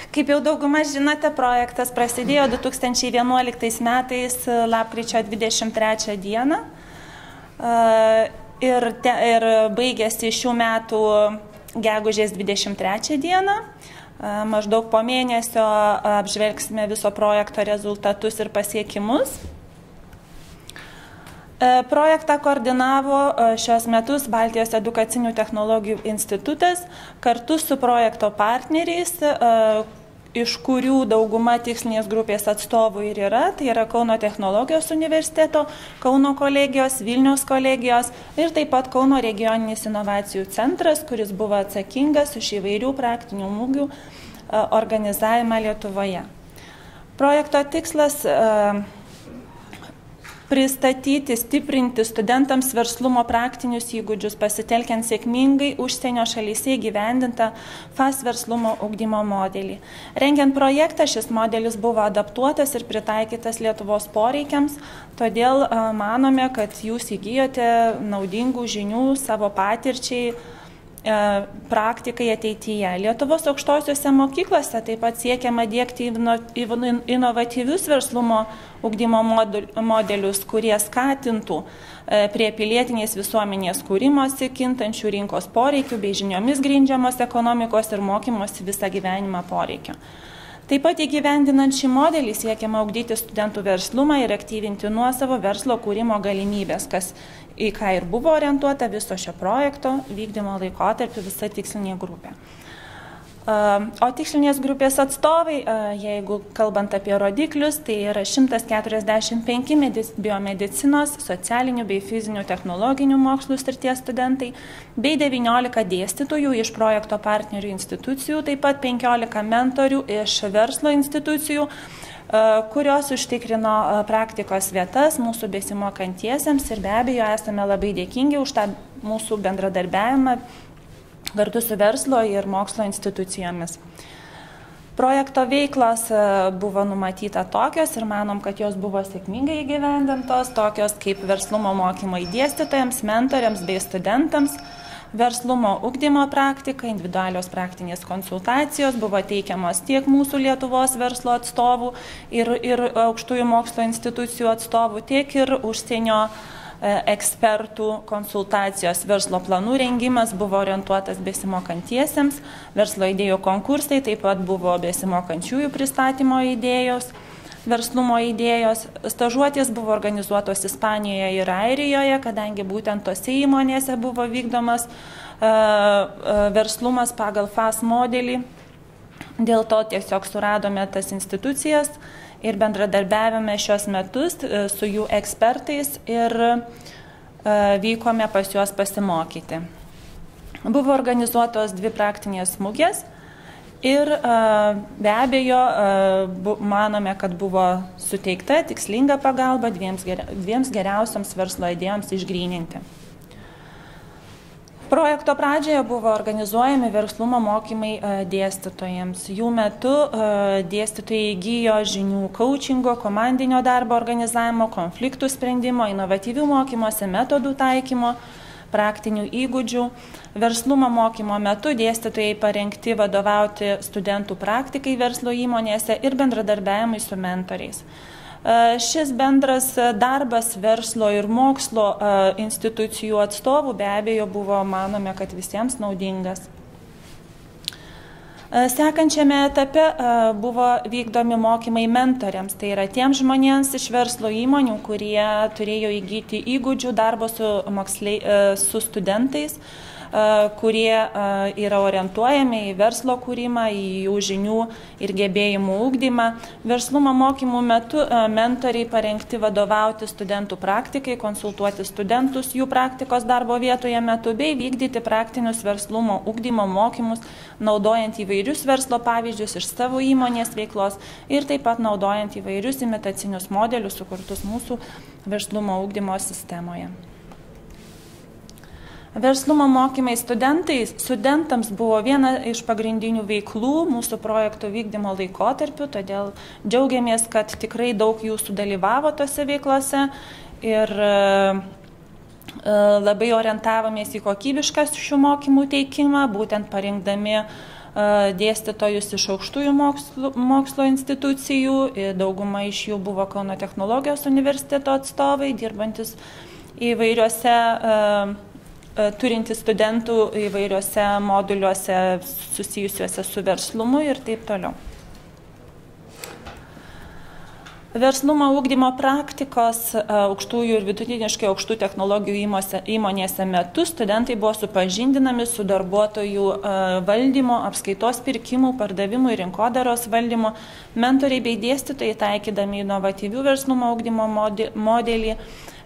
Kaip jau dauguma žinote, projektas prasidėjo 2011 metais lapkričio 23 dieną ir baigėsi šių metų gegužės 23 dieną. Maždaug po mėnesio apžvelgsime viso projekto rezultatus ir pasiekimus. Projektą koordinavo šios metus Baltijos edukacinių technologijų institutas kartu su projekto partneriais, iš kurių dauguma tikslinės grupės atstovų ir yra. Tai yra Kauno technologijos universiteto, Kauno kolegijos, Vilniaus kolegijos ir taip pat Kauno regioninis inovacijų centras, kuris buvo atsakingas už įvairių praktinių mūgių organizavimą Lietuvoje. Projekto tikslas pristatyti, stiprinti studentams verslumo praktinius įgūdžius, pasitelkiant sėkmingai užsienio šalyse įgyvendintą FAS verslumo ugdymo modelį. Rengiant projektą, šis modelis buvo adaptuotas ir pritaikytas Lietuvos poreikiams, todėl manome, kad jūs įgijote naudingų žinių savo patirčiai praktikai ateityje. Lietuvos aukštosiuose mokyklose taip pat siekiama diegti inovatyvius verslumo ugdymo modelius, kurie skatintų prie pilietinės visuomenės kūrimosi, kintančių rinkos poreikių bei žiniomis grindžiamos ekonomikos ir mokymosi visą gyvenimą poreikio. Taip pat įgyvendinant šį modelį siekiama ugdyti studentų verslumą ir aktyvinti nuosavo verslo kūrimo galimybės, kas į ką ir buvo orientuota viso šio projekto vykdymo laikotarpiu visa tikslinė grupė. O tikslinės grupės atstovai, jeigu kalbant apie rodiklius, tai yra 145 biomedicinos, socialinių bei fizinių technologinių mokslų srities studentai, bei 19 dėstytojų iš projekto partnerių institucijų, taip pat 15 mentorių iš verslo institucijų, kurios užtikrino praktikos vietas mūsų besimokantiesiems ir be abejo esame labai dėkingi už tą mūsų bendradarbiavimą kartu su verslo ir mokslo institucijomis. Projekto veiklos buvo numatyta tokios ir manom, kad jos buvo sėkmingai įgyvendintos, tokios kaip verslumo mokymai dėstytojams, mentoriams bei studentams, verslumo ugdymo praktika, individualios praktinės konsultacijos buvo teikiamos tiek mūsų Lietuvos verslo atstovų ir aukštųjų mokslo institucijų atstovų, tiek ir užsienio ekspertų konsultacijos. Verslo planų rengimas buvo orientuotas besimokantiesiems, verslo idėjų konkursai taip pat buvo besimokančiųjų pristatymo idėjos, verslumo idėjos. Stažuotės buvo organizuotos Ispanijoje ir Airijoje, kadangi būtent tose įmonėse buvo vykdomas verslumas pagal FAS modelį. Dėl to tiesiog suradome tas institucijas ir bendradarbiavome šios metus su jų ekspertais ir vykome pas juos pasimokyti. Buvo organizuotos 2 praktinės mugės ir be abejo manome, kad buvo suteikta tikslinga pagalba dviems geriausiams verslo idėjoms išgryninti. Projekto pradžioje buvo organizuojami verslumo mokymai dėstytojams. Jų metu dėstytojai įgijo žinių coachingo, komandinio darbo organizavimo, konfliktų sprendimo, inovatyvių mokymosi metodų taikymo, praktinių įgūdžių. Verslumo mokymo metu dėstytojai parengti vadovauti studentų praktikai verslo įmonėse ir bendradarbiavimai su mentoriais. Šis bendras darbas verslo ir mokslo institucijų atstovų be abejo buvo, manome, kad visiems naudingas. Sekančiame etape buvo vykdomi mokymai mentoriams, tai yra tiems žmonėms iš verslo įmonių, kurie turėjo įgyti įgūdžių darbo su studentais, kurie yra orientuojami į verslo kūrimą, į jų žinių ir gebėjimų ugdymą. Verslumo mokymų metu mentoriai parengti vadovauti studentų praktikai, konsultuoti studentus jų praktikos darbo vietoje metu bei vykdyti praktinius verslumo ugdymo mokymus, naudojant įvairius verslo pavyzdžius iš savo įmonės veiklos ir taip pat naudojant įvairius imitacinius modelius sukurtus mūsų verslumo ugdymo sistemoje. Verslumo mokymai studentams buvo viena iš pagrindinių veiklų mūsų projekto vykdymo laikotarpiu, todėl džiaugiamės, kad tikrai daug jūsų dalyvavo tose veiklose ir labai orientavomės į kokybišką šių mokymų teikimą, būtent parinkdami dėstytojus iš aukštųjų mokslo institucijų, dauguma iš jų buvo Kauno technologijos universiteto atstovai, dirbantis įvairiuose, turintys studentų įvairiuose moduliuose susijusiuose su verslumu ir taip toliau. Verslumo ugdymo praktikos aukštųjų ir vidutiniškai aukštų technologijų įmonėse metu studentai buvo supažindinami su darbuotojų valdymo, apskaitos pirkimų, pardavimų ir rinkodaros valdymo. Mentoriai bei dėstytojai, taikydami inovatyvių verslumo ugdymo modelį,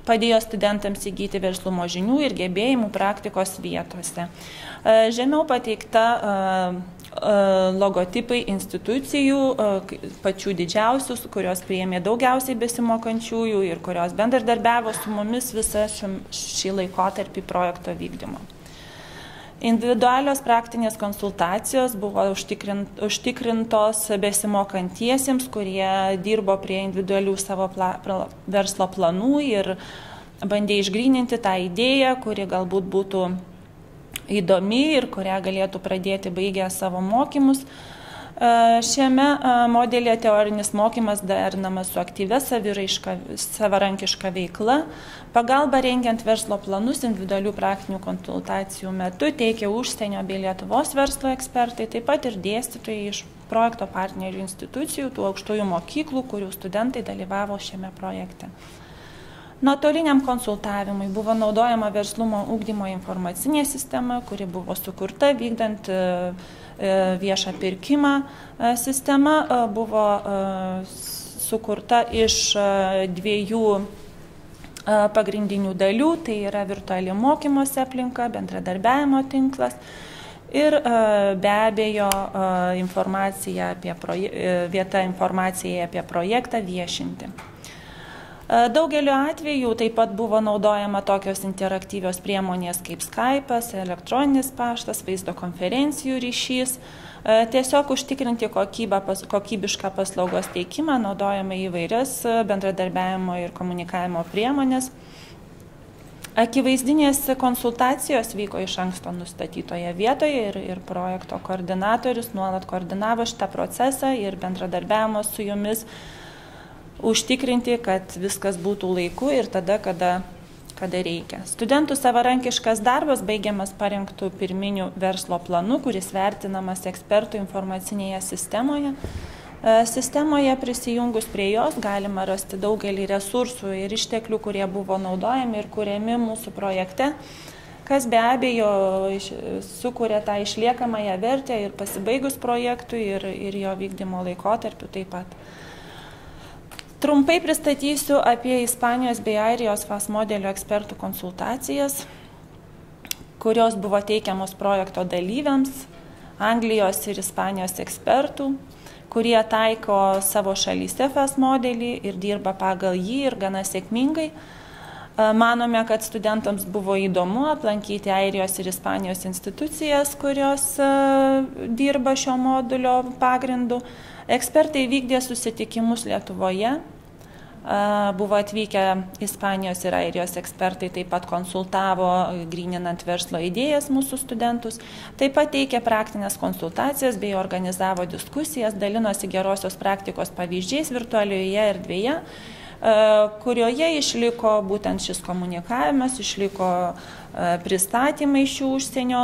padėjo studentams įgyti verslumo žinių ir gebėjimų praktikos vietose. Žemiau pateikta logotipai institucijų, pačių didžiausius, kurios priėmė daugiausiai besimokančiųjų ir kurios bendradarbiavo su mumis visą šį laikotarpį projekto vykdymo. Individualios praktinės konsultacijos buvo užtikrintos besimokantiesiems, kurie dirbo prie individualių savo verslo planų ir bandė išgryninti tą idėją, kuri galbūt būtų įdomi ir kurią galėtų pradėti baigę savo mokymus. Šiame modelyje teorinis mokymas derinamas su aktyvia savarankiška veikla. Pagalba rengiant verslo planus individualių praktinių konsultacijų metu teikia užsienio bei Lietuvos verslo ekspertai, taip pat ir dėstytojai iš projekto partnerių institucijų, tų aukštųjų mokyklų, kurių studentai dalyvavo šiame projekte. Nuotoliniam konsultavimui buvo naudojama verslumo ugdymo informacinė sistema, kuri buvo sukurta vykdant viešą pirkimą. Sistema buvo sukurta iš dviejų pagrindinių dalių, tai yra virtuali mokymosi aplinka, bendradarbiavimo tinklas ir be abejo vieta informacijai apie projektą viešinti. Daugeliu atveju taip pat buvo naudojama tokios interaktyvios priemonės kaip Skype'as, elektroninis paštas, vaizdo konferencijų ryšys. Tiesiog užtikrinti kokybišką paslaugos teikimą naudojame įvairias bendradarbiavimo ir komunikavimo priemonės. Akivaizdinės konsultacijos vyko iš anksto nustatytoje vietoje ir projekto koordinatorius nuolat koordinavo šitą procesą ir bendradarbiavimo su jumis užtikrinti, kad viskas būtų laiku ir tada, kada reikia. Studentų savarankiškas darbas baigiamas parengtų pirminių verslo planų, kuris vertinamas ekspertų informacinėje sistemoje. Sistemoje prisijungus prie jos galima rasti daugelį resursų ir išteklių, kurie buvo naudojami ir kuriami mūsų projekte, kas be abejo sukuria tą išliekamąją vertę ir pasibaigus projektui ir jo vykdymo laikotarpiu taip pat. Trumpai pristatysiu apie Ispanijos bei Airijos FAS modelio ekspertų konsultacijas, kurios buvo teikiamos projekto dalyviams, Anglijos ir Ispanijos ekspertų, kurie taiko savo šalyse FAS modelį ir dirba pagal jį ir gana sėkmingai. Manome, kad studentams buvo įdomu aplankyti Airijos ir Ispanijos institucijas, kurios dirba šio modulio pagrindu. Ekspertai vykdė susitikimus Lietuvoje. Buvo atvykę Ispanijos ir Airijos ekspertai, taip pat konsultavo, gryninant verslo idėjas mūsų studentus, taip pat teikė praktinės konsultacijas bei organizavo diskusijas, dalinosi gerosios praktikos pavyzdžiais virtualioje erdvėje, kurioje išliko būtent šis komunikavimas, išliko pristatymai šių užsienio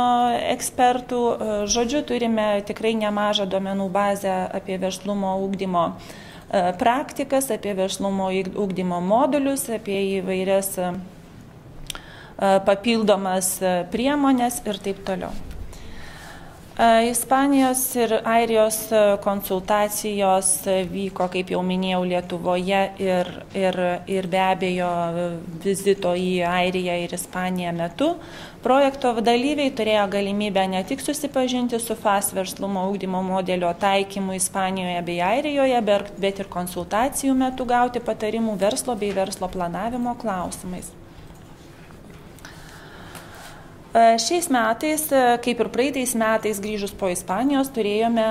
ekspertų. Žodžiu, turime tikrai nemažą duomenų bazę apie verslumo ugdymo praktikas, apie verslumo ugdymo modulius, apie įvairias papildomas priemonės ir taip toliau. Ispanijos ir Airijos konsultacijos vyko, kaip jau minėjau, Lietuvoje ir be abejo vizito į Airiją ir Ispaniją metu. Projekto dalyviai turėjo galimybę ne tik susipažinti su FAS verslumo ugdymo modelio taikymu Ispanijoje bei Airijoje, bet ir konsultacijų metu gauti patarimų verslo bei verslo planavimo klausimais. Šiais metais, kaip ir praeitais metais grįžus po Ispanijos, turėjome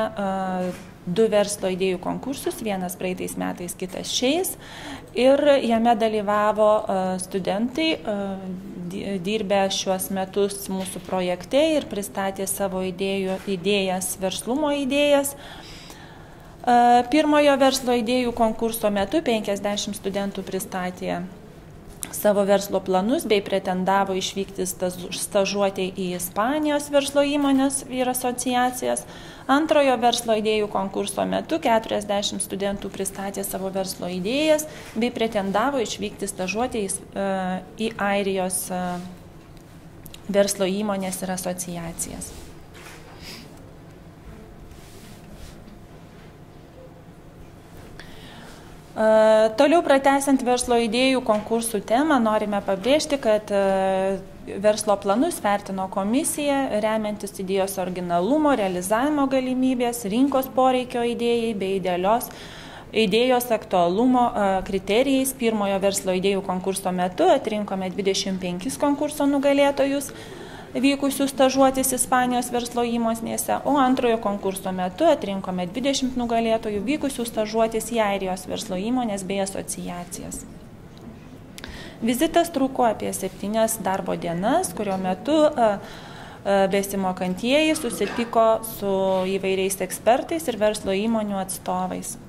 2 verslo idėjų konkursus, vienas praeitais metais, kitas šiais. Ir jame dalyvavo studentai, dirbę šiuos metus mūsų projekte ir pristatė savo idėjas, verslumo idėjas. Pirmojo verslo idėjų konkurso metu 50 studentų pristatė savo verslo planus bei pretendavo išvykti stažuotei į Ispanijos verslo įmonės ir asociacijas. Antrojo verslo idėjų konkurso metu 40 studentų pristatė savo verslo idėjas bei pretendavo išvykti stažuotei į Airijos verslo įmonės ir asociacijas. Toliau pratęsiant verslo idėjų konkursų temą, norime pabrėžti, kad verslo planus vertino komisija, remiantis idėjos originalumo, realizavimo galimybės, rinkos poreikio idėjai bei idėjos aktualumo kriterijais. Pirmojo verslo idėjų konkurso metu atrinkome 25 konkurso nugalėtojus vykusius stažuotis Ispanijos verslo įmonėse, o antrojo konkurso metu atrinkome 20 nugalėtojų vykusių stažuotis į Airijos verslo įmonės bei asociacijas. Vizitas truko apie 7 darbo dienas, kurio metu besimokantieji susitiko su įvairiais ekspertais ir verslo įmonių atstovais.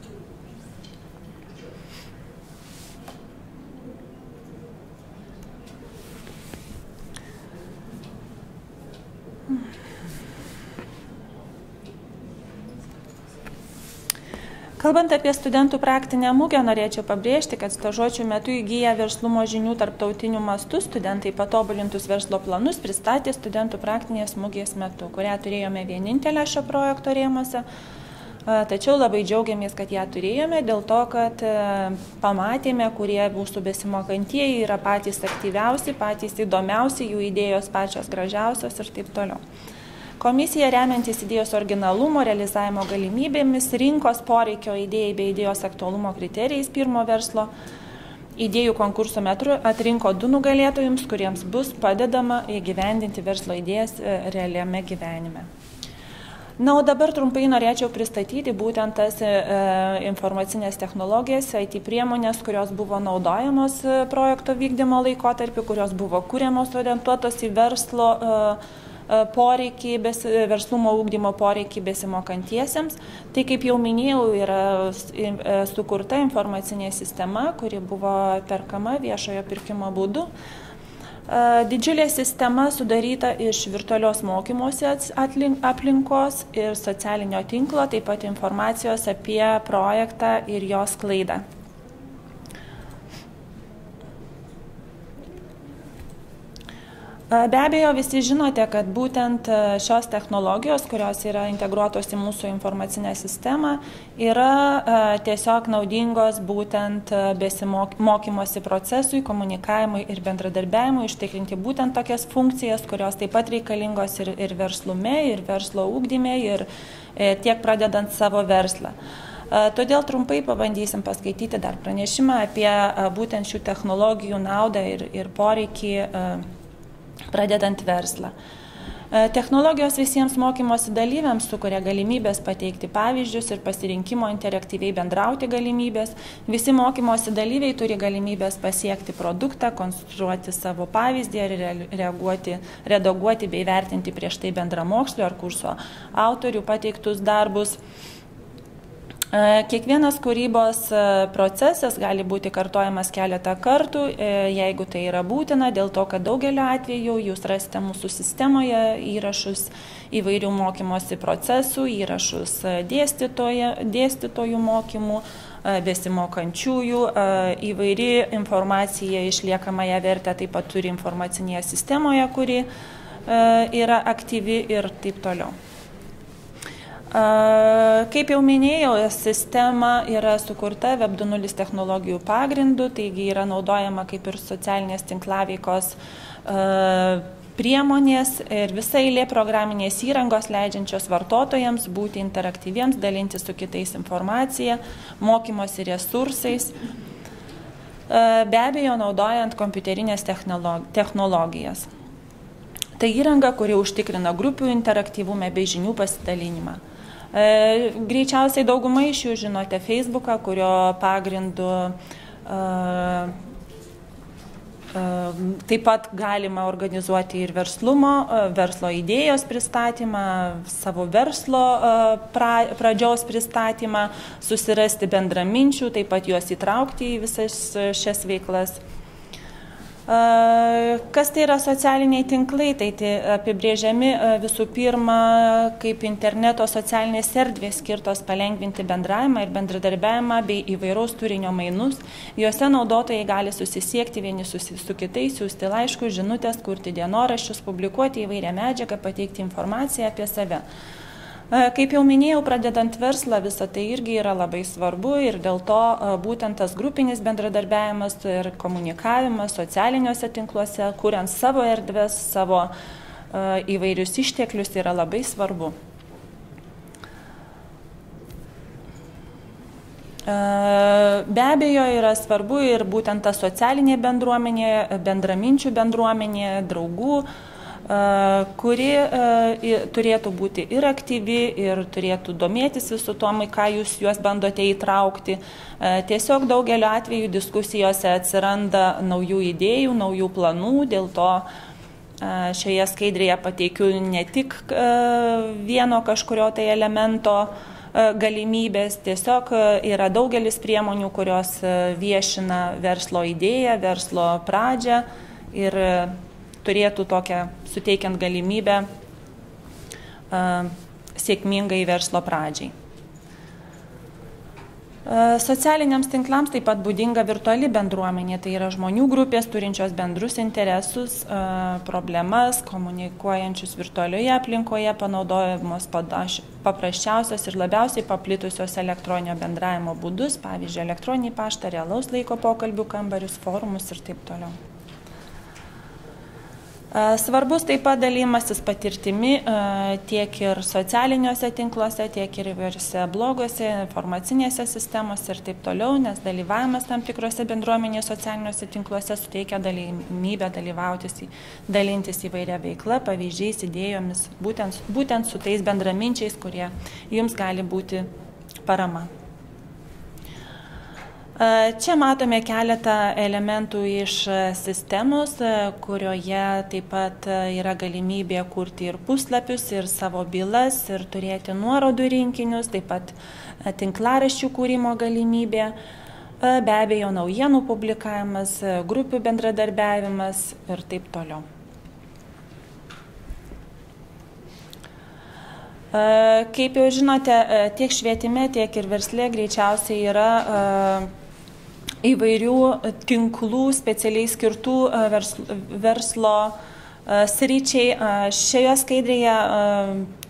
Kalbant apie studentų praktinę mugę, norėčiau pabrėžti, kad stažuočių metu įgyję verslumo žinių tarptautiniu mastu studentai patobulintus verslo planus pristatė studentų praktinės mugės metu, kurią turėjome vienintelę šio projekto rėmuose. Tačiau labai džiaugiamės, kad ją turėjome, dėl to, kad pamatėme, kurie mūsų besimokantieji yra patys aktyviausi, patys įdomiausi, jų idėjos pačios gražiausios ir taip toliau. Komisija, remiantis idėjos originalumo, realizavimo galimybėmis, rinkos poreikio idėjai bei idėjos aktualumo kriterijais pirmo verslo idėjų konkurso metu atrinko 2 nugalėtojams, kuriems bus padedama įgyvendinti verslo idėjas realiame gyvenime. Na, o dabar trumpai norėčiau pristatyti būtent tas informacinės technologijas, IT priemonės, kurios buvo naudojamos projekto vykdymo laikotarpiu, kurios buvo kuriamos orientuotos į verslo poreikį, verslumo ugdymo poreikį besimokantiesiems. Tai, kaip jau minėjau, yra sukurta informacinė sistema, kuri buvo perkama viešojo pirkimo būdu. Didžiulė sistema sudaryta iš virtualios mokymosi aplinkos ir socialinio tinklo, taip pat informacijos apie projektą ir jo sklaidą. Be abejo, visi žinote, kad būtent šios technologijos, kurios yra integruotos į mūsų informacinę sistemą, yra tiesiog naudingos būtent besimokymosi procesui, komunikavimui ir bendradarbiavimui, ištikrinti būtent tokias funkcijas, kurios taip pat reikalingos ir verslume, ir verslo ugdyme, ir tiek pradedant savo verslą. Todėl trumpai pabandysim paskaityti dar pranešimą apie būtent šių technologijų naudą ir poreikį pradedant verslą. Technologijos visiems mokymosi dalyviams sukuria galimybės pateikti pavyzdžius ir pasirinkimo interaktyviai bendrauti galimybės. Visi mokymosi dalyviai turi galimybės pasiekti produktą, konstruoti savo pavyzdį ir redaguoti bei vertinti prieš tai bendramokslio ar kurso autorių pateiktus darbus. Kiekvienas kūrybos procesas gali būti kartojamas keletą kartų, jeigu tai yra būtina, dėl to, kad daugeliu atveju jūs rasite mūsų sistemoje įrašus įvairių mokymosi procesų, įrašus dėstytojų mokymų, besimokančiųjų, įvairi informacija išliekamąją vertę taip pat turi informacinėje sistemoje, kuri yra aktyvi ir taip toliau. Kaip jau minėjau, sistema yra sukurta Web 2.0 technologijų pagrindu, taigi yra naudojama kaip ir socialinės tinklaveikos priemonės ir visa eilė programinės įrangos leidžiančios vartotojams būti interaktyviems, dalinti su kitais informaciją, mokymosi resursais, be abejo naudojant kompiuterinės technologijas. Tai įranga, kuri užtikrina grupių interaktyvumą bei žinių pasidalinimą. Greičiausiai dauguma iš jų žinote Facebooką, kurio pagrindu taip pat galima organizuoti ir verslo idėjos pristatymą, savo verslo pradžios pristatymą, susirasti bendraminčių, taip pat juos įtraukti į visas šias veiklas. Kas tai yra socialiniai tinklai? Tai apibrėžiami visų pirma kaip interneto socialinės erdvės skirtos palengvinti bendravimą ir bendradarbiavimą bei įvairaus turinio mainus. Juose naudotojai gali susisiekti vieni su kitais, siųsti laiškus, žinutės, kurti dienoraščius, publikuoti įvairią medžiagą, pateikti informaciją apie save. Kaip jau minėjau, pradedant verslą, visa tai irgi yra labai svarbu ir dėl to būtent tas grupinis bendradarbiavimas ir komunikavimas socialiniuose tinkluose, kuriant savo erdves, savo įvairius išteklius, yra labai svarbu. Be abejo, yra svarbu ir būtent ta socialinė bendruomenė, bendraminčių bendruomenė, draugų, kuri turėtų būti ir aktyvi, ir turėtų domėtis visų tom, ką jūs juos bandote įtraukti. Tiesiog daugeliu atveju diskusijose atsiranda naujų idėjų, naujų planų, dėl to šioje skaidrėje pateikiu ne tik vieno kažkurio tai elemento galimybės, tiesiog yra daugelis priemonių, kurios viešina verslo idėją, verslo pradžią ir turėtų tokią suteikiant galimybę sėkmingai verslo pradžiai. Socialiniams tinklams taip pat būdinga virtuali bendruomenė, tai yra žmonių grupės turinčios bendrus interesus, problemas, komunikuojančius virtualioje aplinkoje, panaudojamos paprasčiausios ir labiausiai paplitusios elektroninio bendravimo būdus, pavyzdžiui, elektroninį paštą, realaus laiko pokalbių kambarius, forumus ir taip toliau. Svarbus taip pat dalymasis patirtimi tiek ir socialiniuose tinkluose, tiek ir įvairiuose bloguose, informacinėse sistemose ir taip toliau, nes dalyvavimas tam tikrose bendruomenės socialiniuose tinkluose suteikia galimybę dalintis įvairia veikla, pavyzdžiais, idėjomis, būtent su tais bendraminčiais, kurie jums gali būti parama. Čia matome keletą elementų iš sistemos, kurioje taip pat yra galimybė kurti ir puslapius, ir savo bylas, ir turėti nuorodų rinkinius, taip pat tinklaraščių kūrimo galimybė, be abejo naujienų publikavimas, grupių bendradarbiavimas ir taip toliau. Kaip jau žinote, tiek švietime, tiek ir versle greičiausiai yra įvairių tinklų specialiai skirtų verslo sričiai. Šioje skaidrėje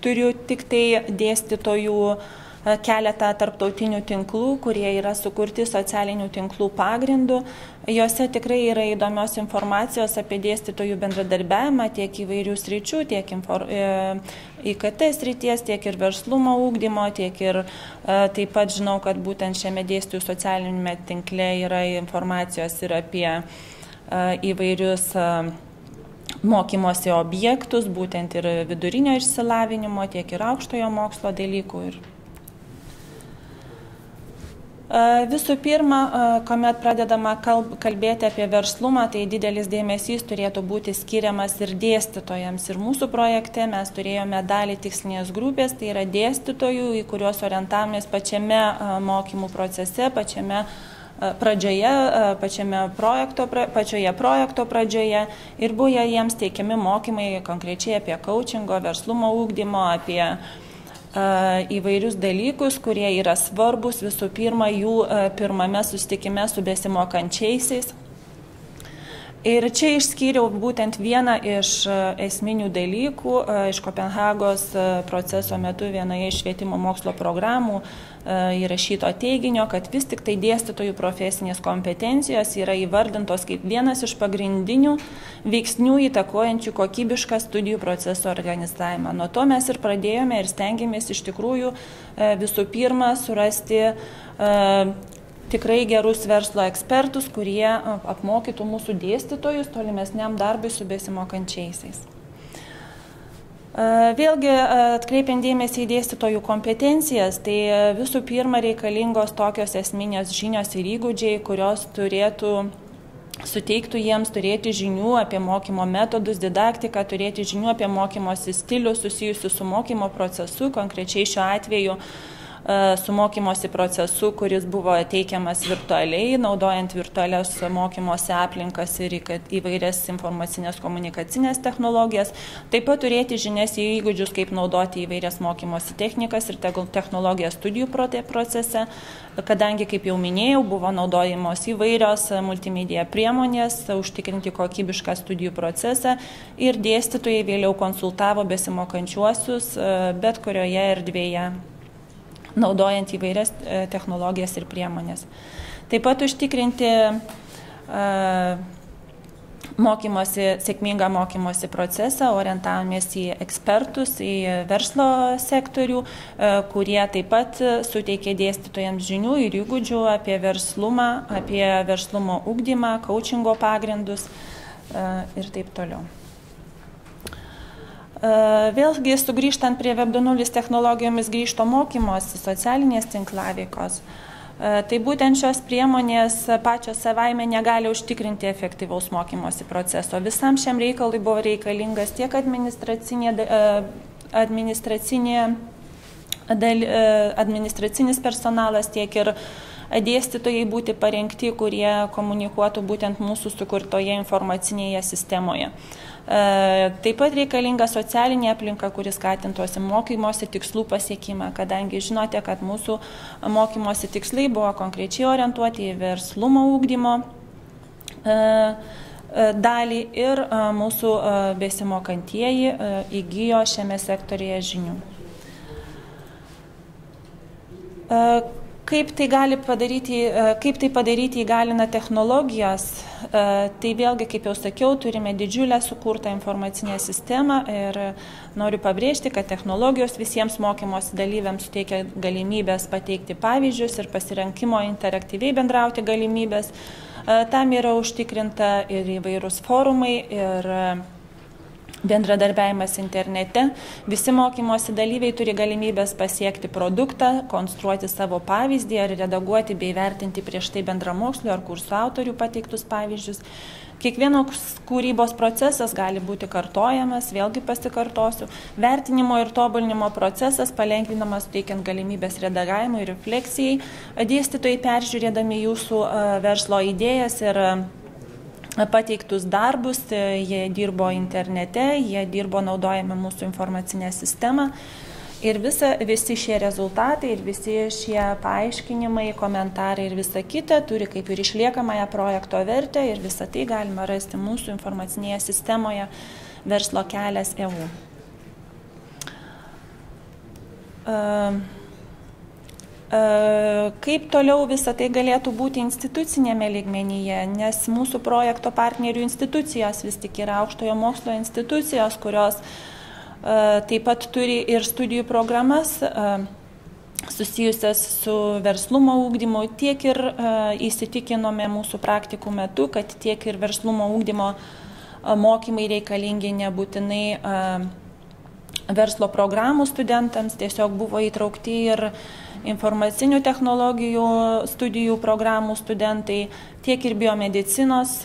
turiu tik tai dėstytojų keletą tarptautinių tinklų, kurie yra sukurti socialinių tinklų pagrindų. Jose tikrai yra įdomios informacijos apie dėstytojų bendradarbiavimą tiek įvairių sričių, tiek IKT srities, tiek ir verslumo ugdymo, tiek ir taip pat žinau, kad būtent šiame dėstytojų socialinėme tinkle yra informacijos ir apie įvairius mokymosi objektus, būtent ir vidurinio išsilavinimo, tiek ir aukštojo mokslo dalykų. Visų pirma, kuomet pradedama kalbėti apie verslumą, tai didelis dėmesys turėtų būti skiriamas ir dėstytojams. Ir mūsų projekte mes turėjome dalį tikslinės grupės, tai yra dėstytojų, į kuriuos orientavomės pačiame mokymų procese, pačioje projekto pradžioje ir buvo jiems teikiami mokymai konkrečiai apie coachingo, verslumo ugdymo, apie įvairius dalykus, kurie yra svarbus visų pirma jų pirmame susitikime su besimokančiaisiais. Ir čia išskyriau būtent vieną iš esminių dalykų iš Kopenhagos proceso metu vienoje iš švietimo mokslo programų įrašyto teiginio, kad vis tik tai dėstytojų profesinės kompetencijos yra įvardintos kaip vienas iš pagrindinių veiksnių įtakojančių kokybišką studijų proceso organizavimą. Nuo to mes ir pradėjome ir stengiamės iš tikrųjų visų pirma surasti tikrai gerus verslo ekspertus, kurie apmokytų mūsų dėstytojus tolimesniam darbui su besimokančiaisiais. Vėlgi, atkreipiant dėmesį į dėstytojų kompetencijas, tai visų pirma reikalingos tokios esminės žinios ir įgūdžiai, kurios suteiktų jiems turėti žinių apie mokymo metodus, didaktiką, turėti žinių apie mokymosi stilių susijusių su mokymo procesu, konkrečiai šiuo atveju su mokymosi procesu, kuris buvo teikiamas virtualiai, naudojant virtualias mokymosi aplinkas ir įvairias informacinės komunikacinės technologijas. Taip pat turėti žinias ir įgūdžius, kaip naudoti įvairias mokymosi technikas ir technologijas studijų procese, kadangi, kaip jau minėjau, buvo naudojamos įvairios multimedia priemonės, užtikrinti kokybišką studijų procesą ir dėstytojai vėliau konsultavo besimokančiuosius bet kurioje erdvėje, naudojant įvairias technologijas ir priemonės. Taip pat užtikrinti sėkmingą mokymosi procesą, orientavomės į ekspertus, į verslo sektorių, kurie taip pat suteikė dėstytojams žinių ir įgūdžių apie verslumą, apie verslumo ugdymą, coachingo pagrindus ir taip toliau. Vėlgi, sugrįžtant prie Web 2.0 technologijomis grįžto mokymosi, socialinės tinklaveikos, tai būtent šios priemonės pačios savaime negali užtikrinti efektyvaus mokymosi proceso. Visam šiam reikalui buvo reikalingas tiek administracinis personalas, tiek ir dėstytojai būti parengti, kurie komunikuotų būtent mūsų sukurtoje informacinėje sistemoje. Taip pat reikalinga socialinė aplinka, kuris skatintosi mokymosi tikslų pasiekimą, kadangi žinote, kad mūsų mokymosi tikslai buvo konkrečiai orientuoti į verslumo ugdymo dalį ir mūsų besimokantieji įgijo šiame sektorėje žinių. Kaip tai padaryti įgalina technologijos, tai vėlgi, kaip jau sakiau, turime didžiulę sukurtą informacinę sistemą ir noriu pabrėžti, kad technologijos visiems mokymosi dalyviams suteikia galimybės pateikti pavyzdžius ir pasirinkimo interaktyviai bendrauti galimybės. Tam yra užtikrinta ir įvairūs forumai ir bendradarbiavimas internete. Visi mokymosi dalyviai turi galimybės pasiekti produktą, konstruoti savo pavyzdį ar redaguoti bei vertinti prieš tai bendramokslių ar kursų autorių pateiktus pavyzdžius. Kiekvienos kūrybos procesas gali būti kartojamas, vėlgi pasikartosiu. Vertinimo ir tobulinimo procesas palengvinamas teikiant galimybės redagavimui ir refleksijai. Dėstytojai peržiūrėdami jūsų verslo idėjas ir pateiktus darbus, jie dirbo internete, jie dirbo naudojami mūsų informacinę sistemą ir visi šie rezultatai ir visi šie paaiškinimai, komentarai ir visa kita turi kaip ir išliekamąją projekto vertę ir visą tai galima rasti mūsų informacinėje sistemoje Verslo kelias EU. Kaip toliau visą tai galėtų būti institucinėme lygmenyje, nes mūsų projekto partnerių institucijos vis tik yra aukštojo mokslo institucijos, kurios taip pat turi ir studijų programas susijusias su verslumo ugdymu, tiek ir įsitikinome mūsų praktikų metu, kad tiek ir verslumo ugdymo mokymai reikalingi nebūtinai verslo programų studentams, tiesiog buvo įtraukti ir informacinių technologijų studijų programų studentai, tiek ir biomedicinos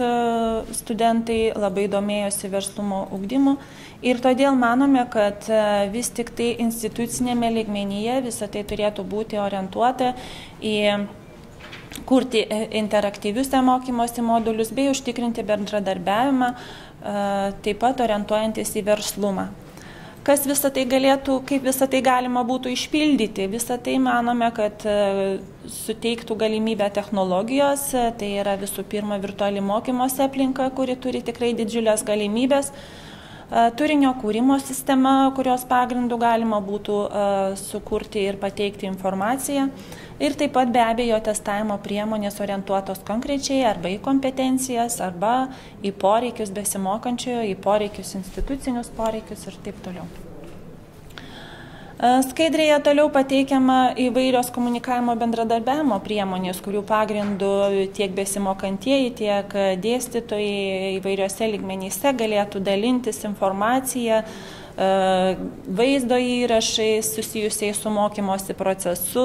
studentai labai domėjosi verslumo ugdymu. Ir todėl manome, kad vis tik tai institucinėme lygmenyje visą tai turėtų būti orientuota į kurti interaktyvius mokymosi modulius bei užtikrinti bendradarbiavimą, taip pat orientuojantis į verslumą. Kaip visą tai galima būtų išpildyti? Visą tai manome, kad suteiktų galimybę technologijos, tai yra visų pirma virtuali mokymosi aplinka, kuri turi tikrai didžiulės galimybės, turinio kūrimo sistema, kurios pagrindų galima būtų sukurti ir pateikti informaciją. Ir taip pat be abejo testavimo priemonės orientuotos konkrečiai arba į kompetencijas, arba į poreikius besimokančiojo, į poreikius institucinius poreikius ir taip toliau. Skaidrėje toliau pateikiama įvairios komunikavimo bendradarbiavimo priemonės, kurių pagrindų tiek besimokantieji, tiek dėstytojai įvairiose lygmenyse galėtų dalintis informaciją, vaizdo įrašais susijusiais su mokymosi procesu,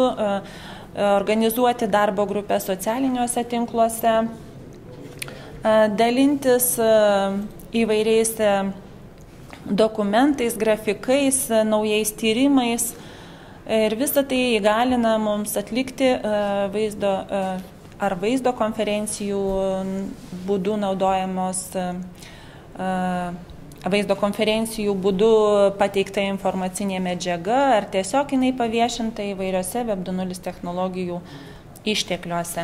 organizuoti darbo grupę socialiniuose tinkluose, dalintis įvairiais dokumentais, grafikais, naujais tyrimais ir visą tai įgalina mums atlikti vaizdo konferencijų būdų naudojamos vaizdo konferencijų būdu pateikta informacinė medžiaga ar tiesiog jinai paviešinta įvairiose Web 2.0 technologijų ištekliuose.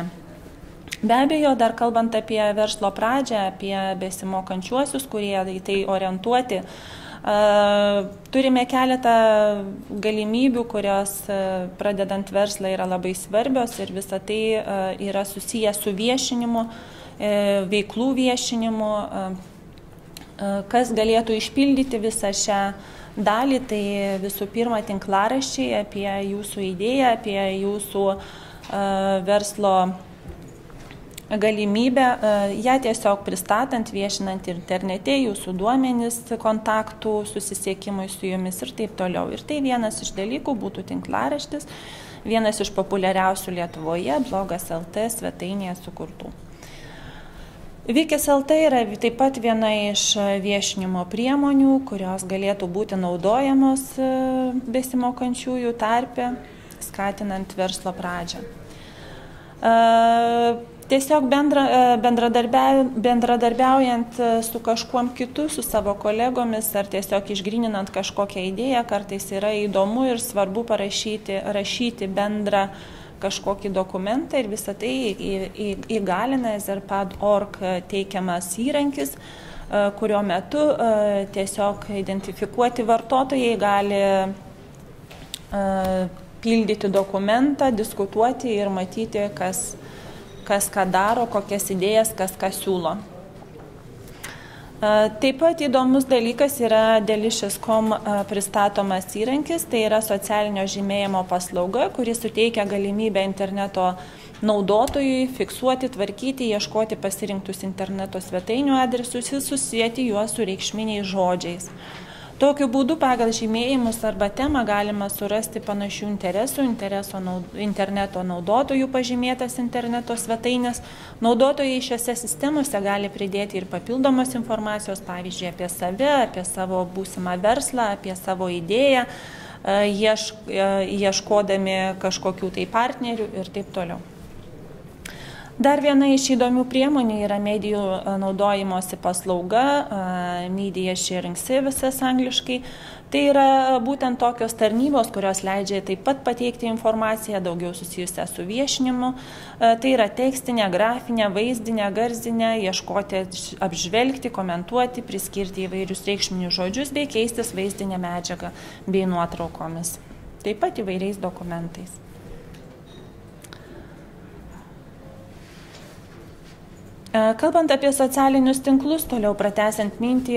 Be abejo, dar kalbant apie verslo pradžią, apie besimokančiuosius, kurie į tai orientuoti, turime keletą galimybių, kurios pradedant verslą yra labai svarbios ir visa tai yra susiję su viešinimu, veiklų viešinimu. Kas galėtų išpildyti visą šią dalį, tai visų pirma tinklaraščiai apie jūsų idėją, apie jūsų verslo galimybę, ją tiesiog pristatant, viešinant internete, jūsų duomenis kontaktų, susisiekimui su jumis ir taip toliau. Ir tai vienas iš dalykų būtų tinklaraštis, vienas iš populiariausių Lietuvoje, Blogas LT svetainėje sukurtų. Vykis LT yra taip pat viena iš viešinimo priemonių, kurios galėtų būti naudojamos besimokančiųjų tarpe, skatinant verslo pradžią. Tiesiog bendradarbiaujant su kažkuom kitu, su savo kolegomis ar tiesiog išgryninant kažkokią idėją, kartais yra įdomu ir svarbu rašyti bendrą kažkokį dokumentą ir visą tai įgalina Ezerpad.org teikiamas įrankis, kurio metu tiesiog identifikuoti vartotojai gali pildyti dokumentą, diskutuoti ir matyti, kas ką daro, kokias idėjas, kas ką siūlo. Taip pat įdomus dalykas yra Delicious.com pristatomas įrankis, tai yra socialinio žymėjimo paslauga, kuri suteikia galimybę interneto naudotojui fiksuoti, tvarkyti, ieškoti pasirinktus interneto svetainių adresus ir susijęti juos su reikšminiais žodžiais. Tokiu būdu pagal žymėjimus arba temą galima surasti panašių interneto naudotojų pažymėtas interneto svetainės. Naudotojai šiose sistemose gali pridėti ir papildomos informacijos, pavyzdžiui, apie save, apie savo būsimą verslą, apie savo idėją, ieškodami kažkokių tai partnerių ir taip toliau. Dar viena iš įdomių priemonių yra medijų naudojimosi paslauga, Media Sharing Services angliškai. Tai yra būtent tokios tarnybos, kurios leidžia taip pat pateikti informaciją daugiau susijusią su viešinimu. Tai yra tekstinė, grafinė, vaizdinė, garsinė, ieškoti, apžvelgti, komentuoti, priskirti įvairius reikšminius žodžius bei keistis vaizdinę medžiagą bei nuotraukomis. Taip pat įvairiais dokumentais. Kalbant apie socialinius tinklus, toliau pratęsiant mintį,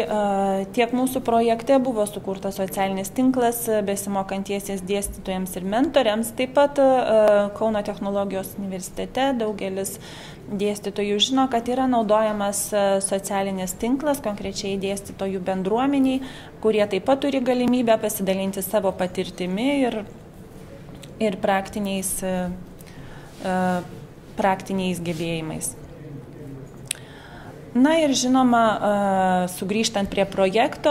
tiek mūsų projekte buvo sukurtas socialinis tinklas besimokantiesiems dėstytojams ir mentoriams. Taip pat Kauno technologijos universitete daugelis dėstytojų žino, kad yra naudojamas socialinis tinklas, konkrečiai dėstytojų bendruomeniai, kurie taip pat turi galimybę pasidalinti savo patirtimi ir praktiniais gebėjimais. Na ir žinoma, sugrįžtant prie projekto,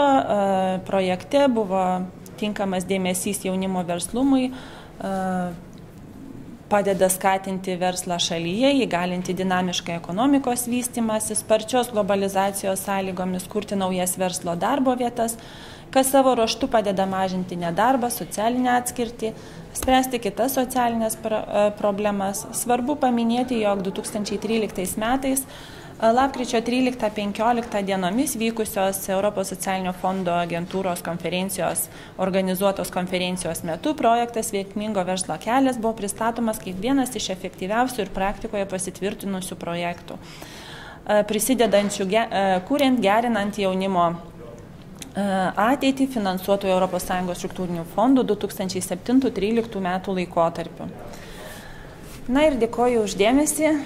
projekte buvo tinkamas dėmesys jaunimo verslumui, padeda skatinti verslą šalyje, įgalinti dinamišką ekonomikos vystymąsi, sparčios globalizacijos sąlygomis kurti naujas verslo darbo vietas, kas savo ruožtu padeda mažinti nedarbą, socialinę atskirtį, spręsti kitas socialinės problemas. Svarbu paminėti, jog 2013 metais lapkričio 13-15 dienomis vykusios Europos socialinio fondo agentūros konferencijos organizuotos konferencijos metu projektas Veiksmingo verslo kelias buvo pristatomas kaip vienas iš efektyviausių ir praktikoje pasitvirtinusių projektų, prisidedančių kuriant, gerinant jaunimo ateitį finansuotų ES struktūrinių fondų 2007-2013 metų laikotarpiu. Na ir dėkoju už dėmesį.